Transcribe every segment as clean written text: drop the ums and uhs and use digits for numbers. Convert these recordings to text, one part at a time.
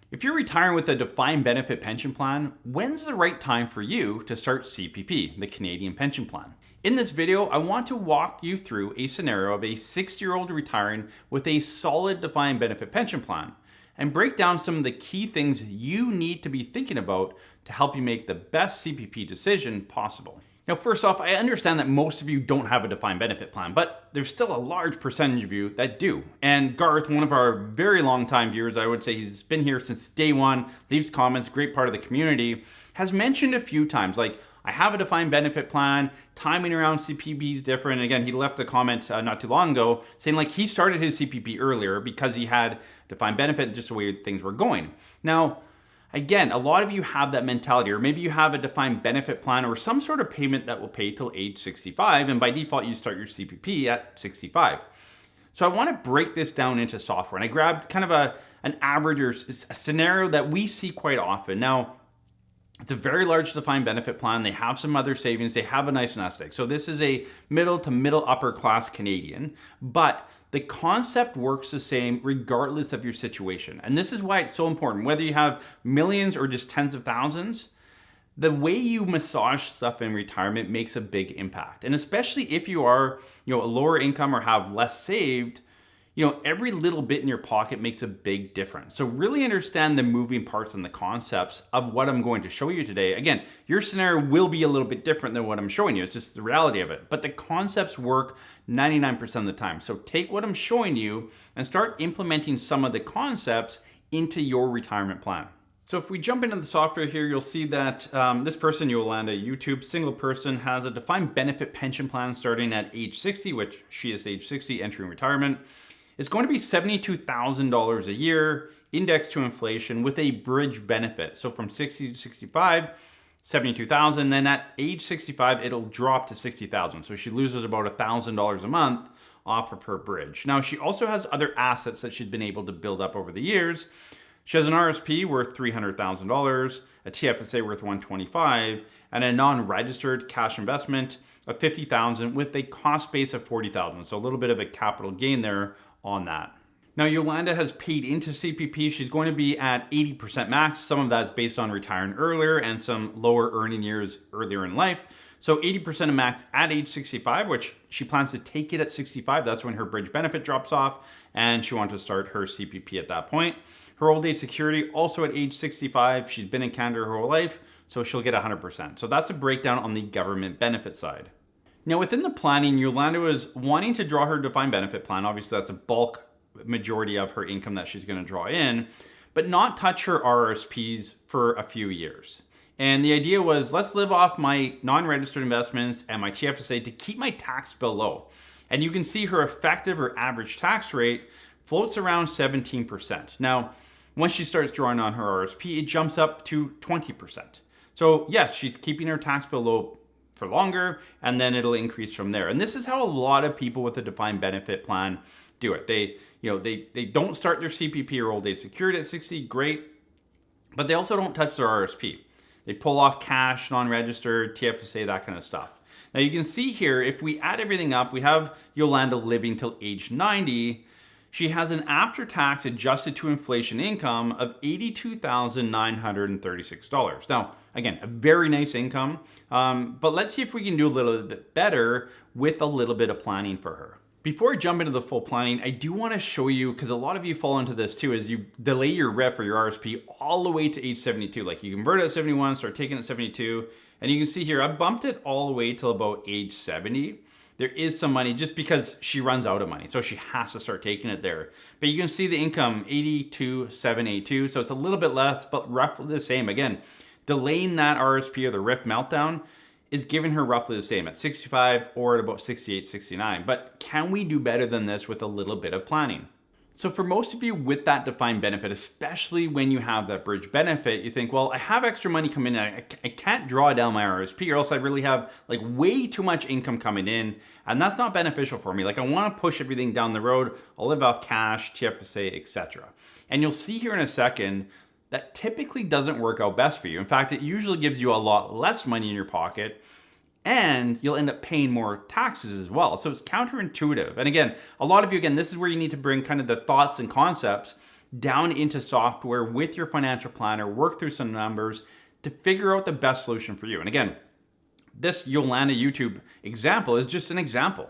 If you're retiring with a defined benefit pension plan, when's the right time for you to start CPP, the Canadian Pension Plan? In this video, I want to walk you through a scenario of a 60-year-old retiring with a solid defined benefit pension plan and break down some of the key things you need to be thinking about to help you make the best CPP decision possible. Now, first off, I understand that most of you don't have a defined benefit plan, but there's still a large percentage of you that do. And Garth, one of our very long time viewers, I would say he's been here since day one, leaves comments, great part of the community, has mentioned a few times, like, I have a defined benefit plan, timing around CPP is different. And again, he left a comment not too long ago saying like he started his CPP earlier because he had defined benefit, just the way things were going. Now, again, a lot of you have that mentality, or maybe you have a defined benefit plan or some sort of payment that will pay till age 65, and by default, you start your CPP at 65. So I want to break this down into software, and I grabbed kind of an average or a scenario that we see quite often. Now, it's a very large defined benefit plan. They have some other savings. They have a nice nest egg. So this is a middle to middle upper class Canadian, but the concept works the same regardless of your situation. And this is why it's so important. Whether you have millions or just tens of thousands, the way you massage stuff in retirement makes a big impact. And especially if you are, a lower income or have less saved, every little bit in your pocket makes a big difference. So really understand the moving parts and the concepts of what I'm going to show you today. Again, your scenario will be a little bit different than what I'm showing you. It's just the reality of it. But the concepts work 99% of the time. So take what I'm showing you and start implementing some of the concepts into your retirement plan. So if we jump into the software here, you'll see that this person, Yolanda, YouTube, single person, has a defined benefit pension plan starting at age 60, which she is age 60, entering retirement. It's going to be $72,000 a year, indexed to inflation with a bridge benefit. So from 60 to 65, 72,000. Then at age 65, it'll drop to 60,000. So she loses about $1,000 a month off of her bridge. Now, she also has other assets that she's been able to build up over the years. She has an RSP worth $300,000, a TFSA worth $125,000, and a non-registered cash investment of $50,000 with a cost base of $40,000. So a little bit of a capital gain there on that. Now, Yolanda has paid into CPP. She's going to be at 80% max. Some of that's based on retiring earlier and some lower earning years earlier in life. So 80% of max at age 65, which she plans to take it at 65. That's when her bridge benefit drops off, and she wants to start her CPP at that point. Her old age security also at age 65. She's been in Canada her whole life, so she'll get 100%. So that's a breakdown on the government benefit side. Now, within the planning, Yolanda was wanting to draw her defined benefit plan. Obviously, that's a bulk majority of her income that she's going to draw in, but not touch her RRSPs for a few years. And the idea was, let's live off my non-registered investments and my TFSA to keep my tax bill low. And you can see her effective or average tax rate floats around 17%. Now, once she starts drawing on her RSP, it jumps up to 20%. So yes, she's keeping her tax bill low for longer, and then it'll increase from there. And this is how a lot of people with a defined benefit plan do it. They don't start their CPP or old age security at 60, great, but they also don't touch their RSP. They pull off cash, non-registered, TFSA, that kind of stuff. Now you can see here, if we add everything up, we have Yolanda living till age 90. She has an after-tax adjusted to inflation income of $82,936. Now, again, a very nice income, but let's see if we can do a little bit better with a little bit of planning for her. Before I jump into the full planning, I do want to show you, because a lot of you fall into this too, is you delay your RRIF or your RSP all the way to age 72. Like you convert it at 71, start taking it at 72, and you can see here, I bumped it all the way till about age 70. There is some money just because she runs out of money, so she has to start taking it there. But you can see the income, 82,782, so it's a little bit less, but roughly the same. Again, delaying that RSP or the RRIF meltdown is giving her roughly the same at 65 or at about 68, 69. But can we do better than this with a little bit of planning? So for most of you with that defined benefit, especially when you have that bridge benefit, you think, well, I have extra money coming in. I can't draw down my RSP or else I really have like way too much income coming in. And that's not beneficial for me. Like I want to push everything down the road. I'll live off cash, TFSA, etc. And you'll see here in a second, that typically doesn't work out best for you. In fact, it usually gives you a lot less money in your pocket, and you'll end up paying more taxes as well. So it's counterintuitive. And again, a lot of you, this is where you need to bring kind of the thoughts and concepts down into software with your financial planner, work through some numbers to figure out the best solution for you. And again, this Yolanda YouTube example is just an example.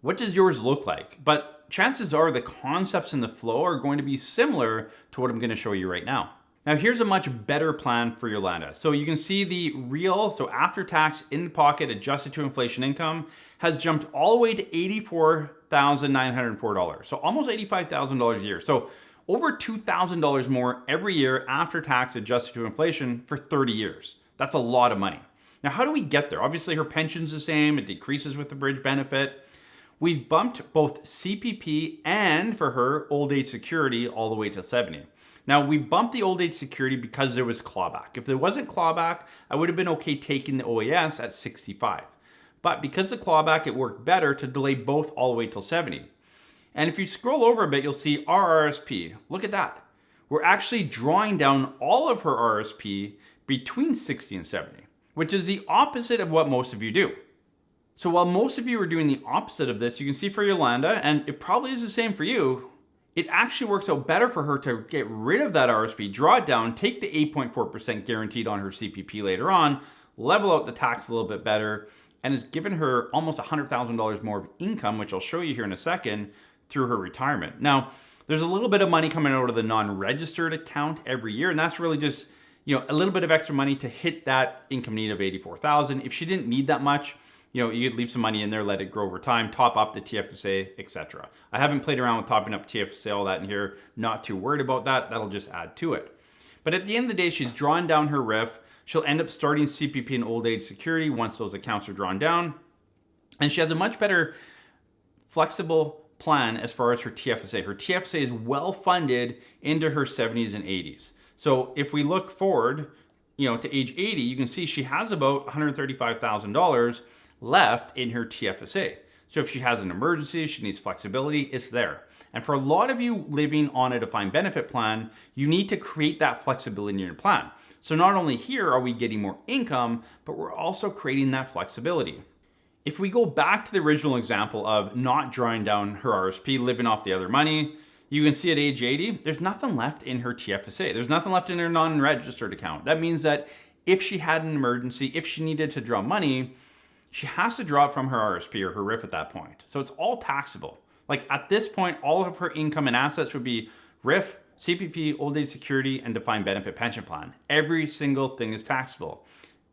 What does yours look like? But chances are the concepts and the flow are going to be similar to what I'm going to show you right now. Now here's a much better plan for Yolanda. So you can see the real, so after tax in pocket adjusted to inflation income has jumped all the way to $84,904. So almost $85,000 a year. So over $2,000 more every year after tax adjusted to inflation for 30 years. That's a lot of money. Now, how do we get there? Obviously, her pension's the same. It decreases with the bridge benefit. We've bumped both CPP and, for her, old age security all the way to 70. Now, we bumped the old age security because there was clawback. If there wasn't clawback, I would have been okay taking the OAS at 65. But because of clawback, it worked better to delay both all the way till 70. And if you scroll over a bit, you'll see RRSP. Look at that. We're actually drawing down all of her RRSP between 60 and 70. Which is the opposite of what most of you do. So while most of you are doing the opposite of this, you can see for Yolanda, and it probably is the same for you, it actually works out better for her to get rid of that RSP, draw it down, take the 8.4% guaranteed on her CPP later on, level out the tax a little bit better, and it's given her almost $100,000 more of income, which I'll show you here in a second, through her retirement. Now, there's a little bit of money coming out of the non-registered account every year, and that's really just a little bit of extra money to hit that income need of $84,000. If she didn't need that much, you could leave some money in there, let it grow over time, top up the TFSA, etc. I haven't played around with topping up TFSA, all that in here. Not too worried about that. That'll just add to it. But at the end of the day, she's drawn down her RRIF. She'll end up starting CPP and old age security once those accounts are drawn down. And she has a much better flexible plan as far as her TFSA. Her TFSA is well funded into her 70s and 80s. So if we look forward, to age 80, you can see she has about $135,000 left in her TFSA. So if she has an emergency, she needs flexibility, it's there. And for a lot of you living on a defined benefit plan, you need to create that flexibility in your plan. So not only here are we getting more income, but we're also creating that flexibility. If we go back to the original example of not drawing down her RSP, living off the other money, you can see at age 80, there's nothing left in her TFSA. There's nothing left in her non-registered account. That means that if she had an emergency, if she needed to draw money, she has to draw it from her RSP or her RRIF at that point. So it's all taxable. Like at this point, all of her income and assets would be RRIF, CPP, old age security, and defined benefit pension plan. Every single thing is taxable.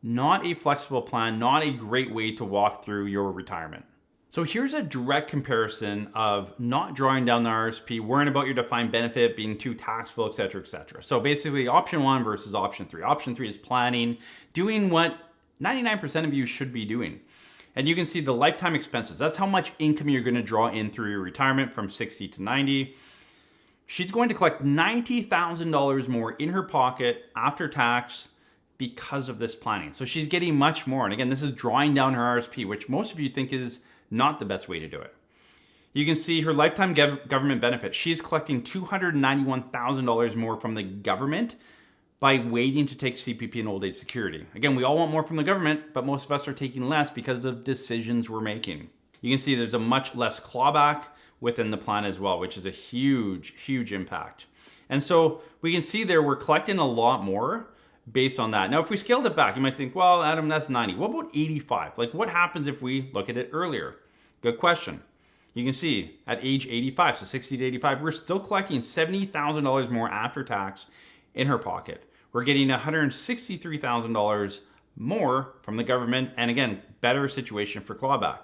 Not a flexible plan, not a great way to walk through your retirement. So here's a direct comparison of not drawing down the RSP, worrying about your defined benefit being too taxable, et cetera, et cetera. So basically option 1 versus option 3. Option 3 is planning, doing what 99% of you should be doing. And you can see the lifetime expenses. That's how much income you're gonna draw in through your retirement from 60 to 90. She's going to collect $90,000 more in her pocket after tax because of this planning. So she's getting much more. And again, this is drawing down her RSP, which most of you think is not the best way to do it. You can see her lifetime government benefit. She's collecting $291,000 more from the government by waiting to take CPP and old age security. Again, we all want more from the government, but most of us are taking less because of decisions we're making. You can see there's a much less clawback within the plan as well, which is a huge, huge impact. And so we can see there we're collecting a lot more based on that. Now, if we scaled it back, you might think, well, Adam, that's 90. What about 85? Like what happens if we look at it earlier? Good question. You can see at age 85, so 60 to 85, we're still collecting $70,000 more after tax in her pocket. We're getting $163,000 more from the government, and again, better situation for clawback.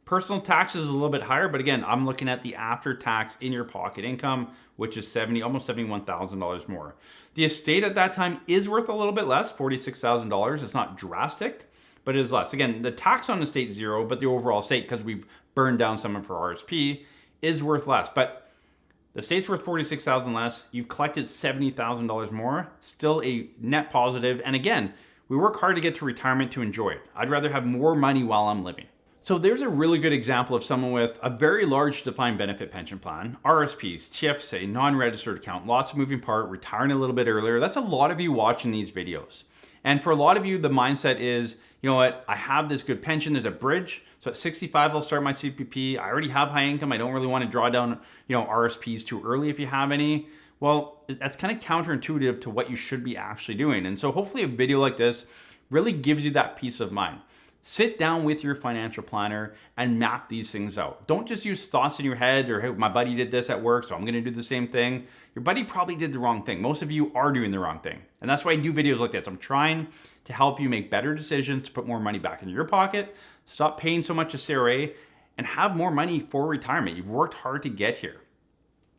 Personal tax is a little bit higher, but again, I'm looking at the after tax in your pocket income, which is almost $71,000 more. The estate at that time is worth a little bit less, $46,000. It's not drastic, but it is less. Again, the tax on the estate is zero, but the overall estate, because we've burned down some of her RSP, is worth less. But the estate's worth $46,000 less. You've collected $70,000 more, still a net positive. And again, we work hard to get to retirement to enjoy it. I'd rather have more money while I'm living. So there's a really good example of someone with a very large defined benefit pension plan, RSPs, TFSA, non-registered account, lots of moving part, retiring a little bit earlier. That's a lot of you watching these videos. And for a lot of you, the mindset is, you know what, I have this good pension, there's a bridge. So at 65, I'll start my CPP. I already have high income. I don't really want to draw down, RSPs too early if you have any. Well, that's kind of counterintuitive to what you should be actually doing. And so hopefully a video like this really gives you that peace of mind. Sit down with your financial planner and map these things out. Don't just use thoughts in your head or, hey, my buddy did this at work, so I'm gonna do the same thing. Your buddy probably did the wrong thing. Most of you are doing the wrong thing. And that's why I do videos like this. I'm trying to help you make better decisions to put more money back in your pocket, stop paying so much to CRA, and have more money for retirement. You've worked hard to get here.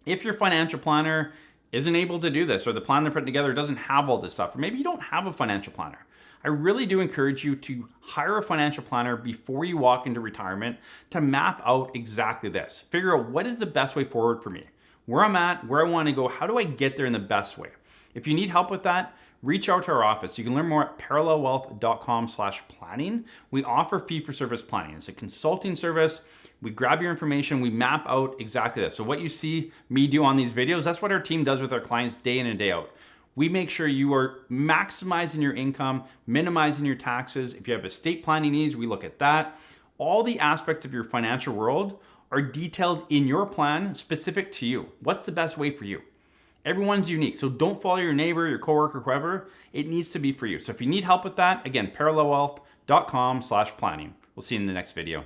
If your financial planner isn't able to do this, or the plan they're putting together doesn't have all this stuff, or maybe you don't have a financial planner, I really do encourage you to hire a financial planner before you walk into retirement to map out exactly this. Figure out what is the best way forward for me, where I'm at, where I want to go, how do I get there in the best way? If you need help with that, reach out to our office. You can learn more at parallelwealth.com/planning. We offer fee-for-service planning. It's a consulting service. We grab your information, we map out exactly this. So what you see me do on these videos, that's what our team does with our clients day in and day out. We make sure you are maximizing your income, minimizing your taxes. If you have estate planning needs, we look at that. All the aspects of your financial world are detailed in your plan specific to you. What's the best way for you? Everyone's unique, so don't follow your neighbor, your coworker, whoever. It needs to be for you. So if you need help with that, again, parallelwealth.com/planning. We'll see you in the next video.